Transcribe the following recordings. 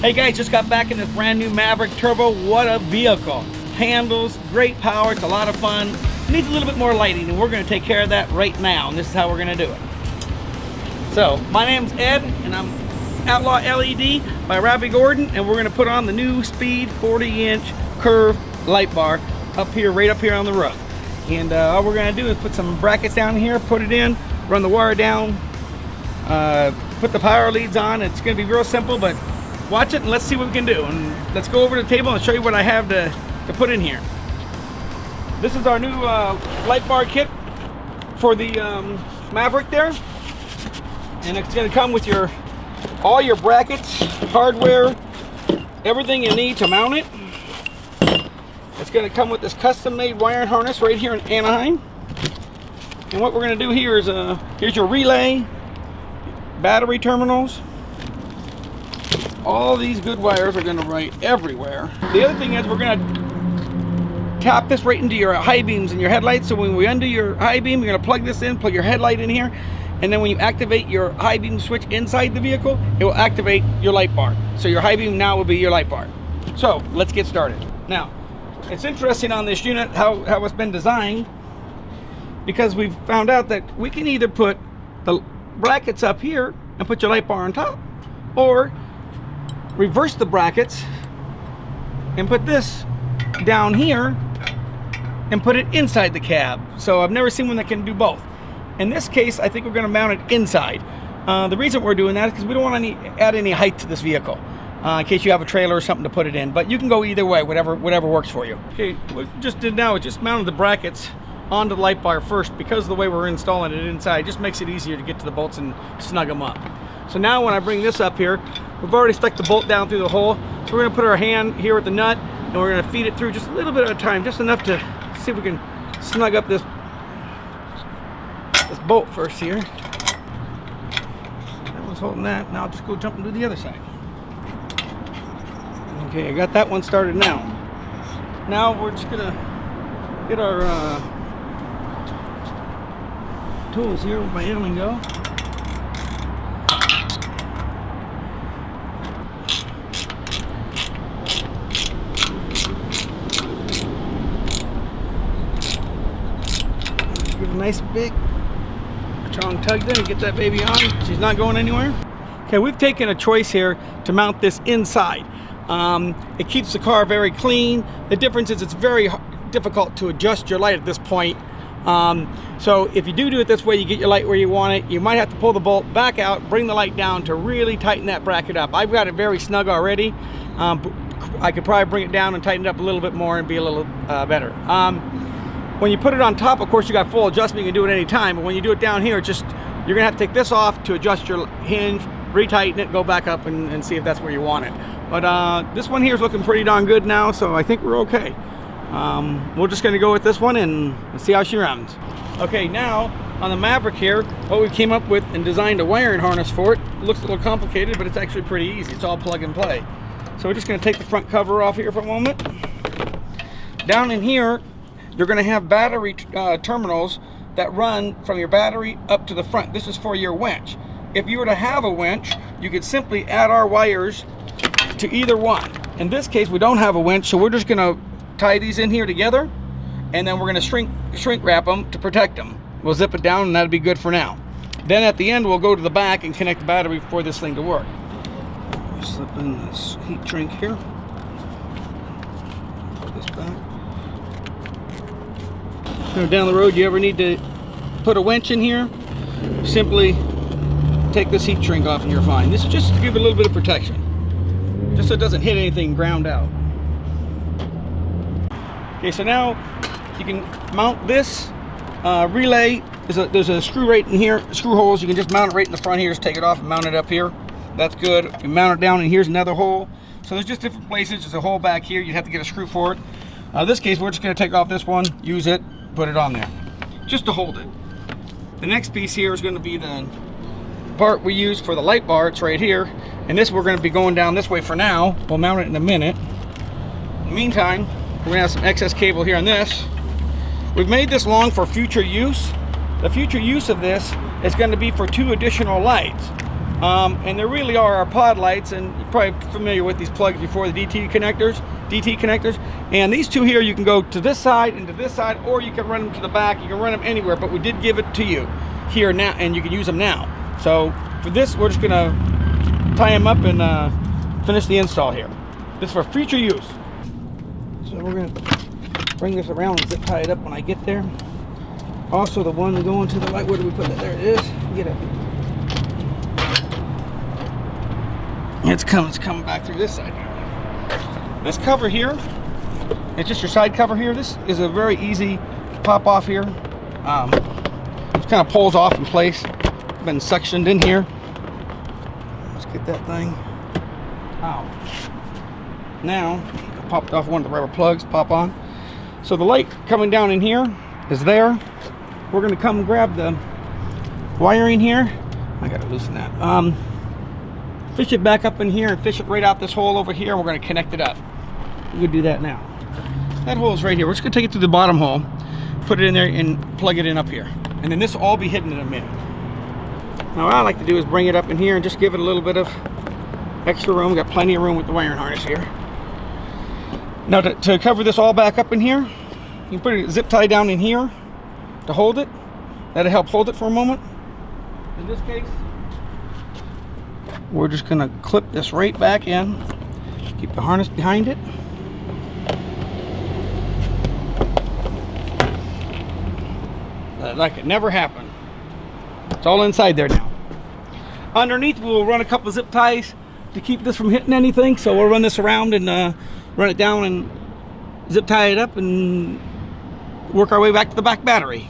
Hey guys, just got back in this brand new Maverick Turbo. What a vehicle. Handles, great power, it's a lot of fun. It needs a little bit more lighting, and we're gonna take care of that right now, and this is how we're gonna do it. So, my name's Ed, and I'm Outlaw LED by Robby Gordon, and we're gonna put on the new Speed 40-inch curved light bar up here, right up here on the roof. And all we're gonna do is put some brackets down here, put it in, run the wire down, put the power leads on. It's gonna be real simple, but watch it and let's see what we can do. And let's go over to the table and show you what I have to put in here. This is our new light bar kit for the Maverick there. And it's gonna come with all your brackets, hardware, everything you need to mount it. It's gonna come with this custom made wiring harness right here in Anaheim. And what we're gonna do here is, here's your relay, battery terminals. All these good wires are gonna run everywhere. The other thing is we're gonna tap this right into your high beams and your headlights. So when we undo your high beam, you're gonna plug this in, plug your headlight in here, and then when you activate your high beam switch inside the vehicle, it will activate your light bar. So your high beam now will be your light bar. So let's get started. Now, it's interesting on this unit how it's been designed, because we've found out that we can either put the brackets up here and put your light bar on top, or reverse the brackets and put this down here and put it inside the cab. So I've never seen one that can do both. In this case, I think we're going to mount it inside. The reason we're doing that is because we don't want to add any height to this vehicle, in case you have a trailer or something to put it in. But you can go either way, whatever works for you. Okay, what we just did now is just mounted the brackets onto the light bar first. Because of the way we're installing it inside, it just makes it easier to get to the bolts and snug them up. So now when I bring this up here, we've already stuck the bolt down through the hole. So we're gonna put our hand here at the nut, and we're gonna feed it through just a little bit at a time, just enough to see if we can snug up this bolt first here. That one's holding that. Now I'll just go jump and do the other side. Okay, I got that one started now. Now we're just gonna get our tools here with my Allen go. Give a nice big strong tug there and get that baby on. She's not going anywhere. Okay, we've taken a choice here to mount this inside. It keeps the car very clean. The difference is it's very difficult to adjust your light at this point. So if you do it this way, you get your light where you want it. You might have to pull the bolt back out, bring the light down to really tighten that bracket up. I've got it very snug already. I could probably bring it down and tighten it up a little bit more and be a little better. When you put it on top, of course, you got full adjustment. You can do it any time. But when you do it down here, you're gonna have to take this off to adjust your hinge, retighten it, go back up and see if that's where you want it. But this one here is looking pretty darn good now, so I think we're okay. We're just gonna go with this one and see how she runs. Okay, now on the Maverick here, what we came up with and designed a wiring harness for it. It looks a little complicated, but it's actually pretty easy. It's all plug and play. So we're just gonna take the front cover off here for a moment. Down in here, you're going to have battery terminals that run from your battery up to the front. This is for your winch. If you were to have a winch, you could simply add our wires to either one. In this case, we don't have a winch, so we're just going to tie these in here together, and then we're going to shrink wrap them to protect them. We'll zip it down, and that'll be good for now. Then at the end, we'll go to the back and connect the battery for this thing to work. Slip in this heat shrink here. Put this back. Down the road, you ever need to put a winch in here, simply take this heat shrink off and you're fine. This is just to give it a little bit of protection, just so it doesn't hit anything ground out. Okay, so now you can mount this relay. There's a screw right in here, screw holes. You can just mount it right in the front here, just take it off and mount it up here. That's good. You mount it down, and here's another hole. So there's just different places. There's a hole back here. You'd have to get a screw for it. In this case, we're just going to take off this one, use it, put it on there, just to hold it. The next piece here is going to be the part we use for the light bar. It's right here, and this we're going to be going down this way for now. We'll mount it in a minute. In the meantime, we're going to have some excess cable here on this. We've made this long for future use. The future use of this is going to be for 2 additional lights. And there really are our pod lights, and you're probably familiar with these plugs before, the DT connectors. And these two here, you can go to this side and to this side, or you can run them to the back. You can run them anywhere, but we did give it to you here now, and you can use them now. So for this, we're just gonna tie them up and finish the install here. This is for future use. So we're gonna bring this around and zip tie it up when I get there. Also, the one going to the light, where do we put that? There it is. Get it. It's coming back through this side. This cover here, it's just your side cover here. This is a very easy pop off here. It kind of pulls off in place. Been suctioned in here. Let's get that thing out. Now, I popped off one of the rubber plugs, pop on. So the light coming down in here is there. We're gonna come grab the wiring here. I gotta loosen that. Fish it back up in here and fish it right out this hole over here, and we're gonna connect it up. We're gonna do that now. That hole is right here. We're just gonna take it through the bottom hole, put it in there and plug it in up here. And then this will all be hidden in a minute. Now what I like to do is bring it up in here and just give it a little bit of extra room. We got plenty of room with the wiring harness here. Now to cover this all back up in here, you can put a zip tie down in here to hold it. That'll help hold it for a moment. In this case, we're just gonna clip this right back in. Keep the harness behind it. Like it never happened. It's all inside there now. Underneath, we'll run a couple zip ties to keep this from hitting anything. So we'll run this around and run it down and zip tie it up and work our way back to the back battery.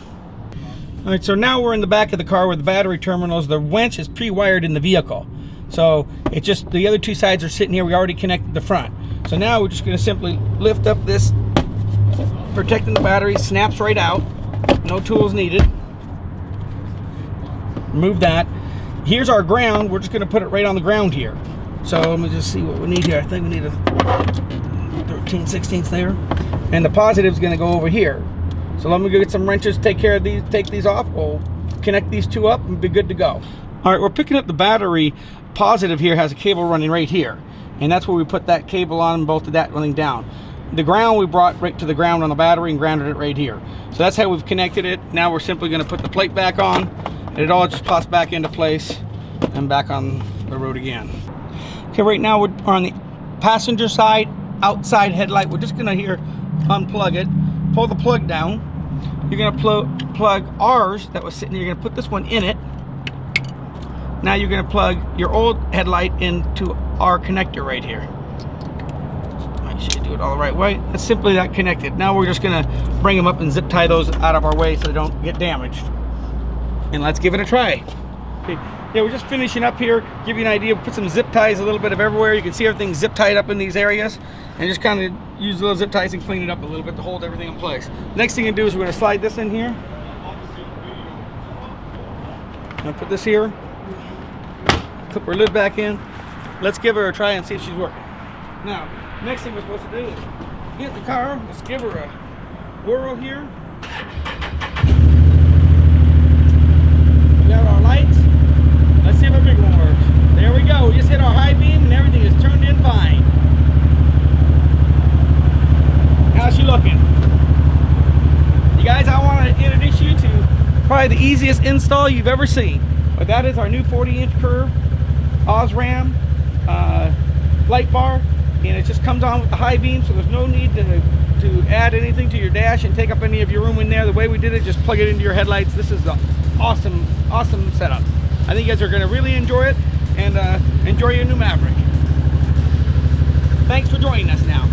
All right, so now we're in the back of the car where the battery terminals. The winch is pre-wired in the vehicle. So it's just the other two sides are sitting here. We already connected the front. So now we're just gonna simply lift up this, protecting the battery, snaps right out. No tools needed. Remove that. Here's our ground. We're just gonna put it right on the ground here. So let me just see what we need here. I think we need a 13/16 there. And the positive is gonna go over here. So let me go get some wrenches, take care of these, take these off. We'll connect these two up and be good to go. All right, we're picking up the battery. Positive here has a cable running right here. And that's where we put that cable on and bolted that running down. The ground we brought right to the ground on the battery and grounded it right here. So that's how we've connected it. Now we're simply gonna put the plate back on, and it all just pops back into place and back on the road again. Okay, right now we're on the passenger side, outside headlight. We're just gonna here unplug it, pull the plug down. You're gonna plug ours that was sitting there. You're gonna put this one in it. Now you're gonna plug your old headlight into our connector right here. Make sure you do it all the right way. It's simply that connected. Now we're just gonna bring them up and zip tie those out of our way so they don't get damaged. And let's give it a try. Okay. Yeah, we're just finishing up here, give you an idea. Put some zip ties a little bit of everywhere. You can see everything zip tied up in these areas, and just kind of use little zip ties and clean it up a little bit to hold everything in place. Next thing you do is we're gonna slide this in here. I'll put this here. Clip her lid back in. Let's give her a try and see if she's working. Now, next thing we're supposed to do is get the car. Let's give her a whirl here. We got our lights. Let's see if our big one works. There we go. We just hit our high beam and everything is turned in fine. How's she looking? You guys, I want to introduce you to probably the easiest install you've ever seen. But that is our new 40-inch curve OSRAM Light-Bar, and it just comes on with the high beam, so there's no need to add anything to your dash and take up any of your room in there. The way we did it, just plug it into your headlights. This is the awesome setup. I think you guys are going to really enjoy it and enjoy your new Maverick. Thanks for joining us now.